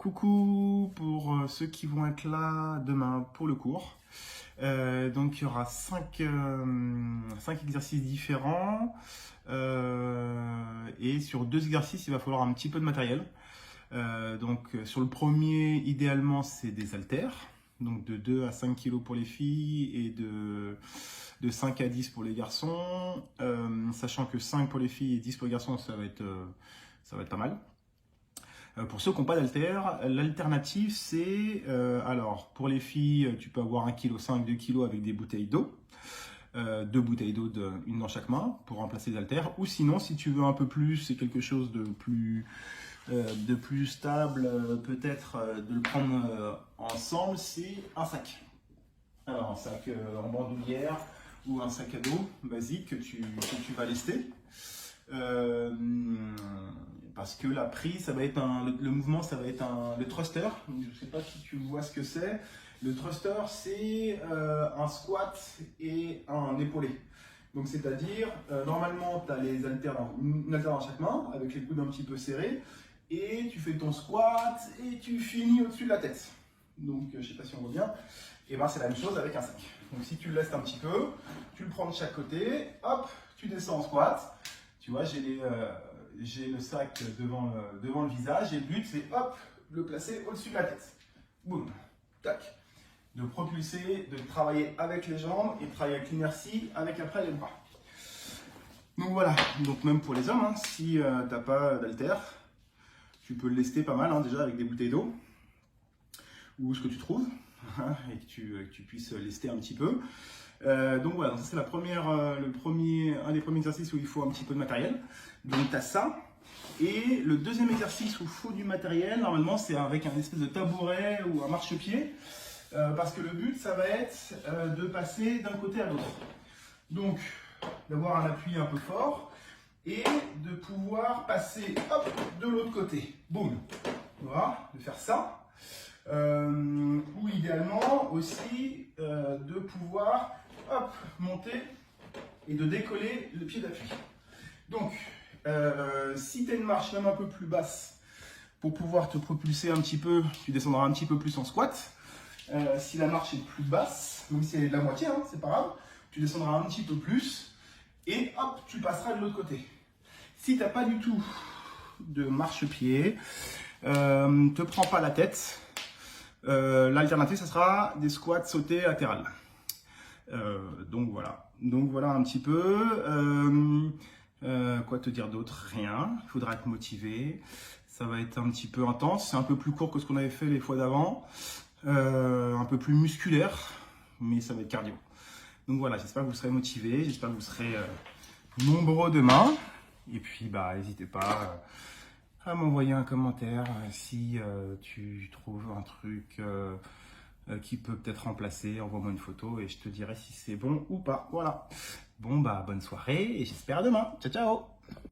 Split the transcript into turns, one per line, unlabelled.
Coucou pour ceux qui vont être là demain pour le cours. Donc il y aura 5 exercices différents et sur 2 exercices il va falloir un petit peu de matériel. Donc sur le premier, idéalement c'est des haltères, donc de 2 à 5 kg pour les filles et de 5 à 10 pour les garçons, sachant que 5 pour les filles et 10 pour les garçons ça va être pas mal. Pour ceux qui n'ont pas d'haltères, l'alternative c'est, alors pour les filles, tu peux avoir 1,5 kg, 2 kg avec des bouteilles d'eau, 2 bouteilles d'eau, une dans chaque main pour remplacer les haltères, ou sinon si tu veux un peu plus, c'est quelque chose de plus stable, peut-être de le prendre ensemble, c'est un sac. Alors un sac en bandoulière ou un sac à dos basique que tu vas lester. Parce que la prise, ça va être le mouvement, ça va être le thruster. Je ne sais pas si tu vois ce que c'est. Le thruster, c'est un squat et un épaulé. Donc c'est-à-dire, normalement, tu as les haltères, une haltère dans chaque main, avec les coudes un petit peu serrés, et tu fais ton squat et tu finis au-dessus de la tête. Donc je ne sais pas si on voit bien. Et ben c'est la même chose avec un sac. Donc si tu le laisses un petit peu, tu le prends de chaque côté, hop, tu descends en squat. Tu vois, j'ai le sac devant le visage et le but c'est hop, le placer au-dessus de la tête. Boum, tac. De propulser, de travailler avec les jambes et de travailler avec l'inertie, avec après les bras. Donc voilà, donc même pour les hommes, hein, si tu n'as pas d'haltère, tu peux le lester pas mal, hein, déjà avec des bouteilles d'eau ou ce que tu trouves, hein, et que tu puisses lester un petit peu. Donc voilà, c'est un des premiers exercices où il faut un petit peu de matériel. Donc tu as ça. Et le deuxième exercice où il faut du matériel, normalement c'est avec un espèce de tabouret ou un marchepied. Parce que le but ça va être de passer d'un côté à l'autre. Donc d'avoir un appui un peu fort et de pouvoir passer hop, de l'autre côté. Boum. Voilà, de faire ça. Ou idéalement aussi de pouvoir hop, monter et de décoller le pied d'appui. Donc, si tu as une marche même un peu plus basse pour pouvoir te propulser un petit peu, tu descendras un petit peu plus en squat. Si la marche est plus basse, même si elle est de la moitié, hein, c'est pas grave, tu descendras un petit peu plus et hop, tu passeras de l'autre côté. Si tu n'as pas du tout de marchepied, te prends pas la tête. L'alternative, ça sera des squats sautés latérales. Donc voilà un petit peu. Quoi te dire d'autre? Rien. Il faudra être motivé. Ça va être un petit peu intense. C'est un peu plus court que ce qu'on avait fait les fois d'avant. Un peu plus musculaire, mais ça va être cardio. Donc voilà, j'espère que vous serez motivés. J'espère que vous serez nombreux demain. Et puis n'hésitez pas à m'envoyer un commentaire si tu trouves un truc qui peut peut-être remplacer. Envoie-moi une photo et je te dirai si c'est bon ou pas. Voilà. Bon bonne soirée et j'espère à demain. Ciao ciao.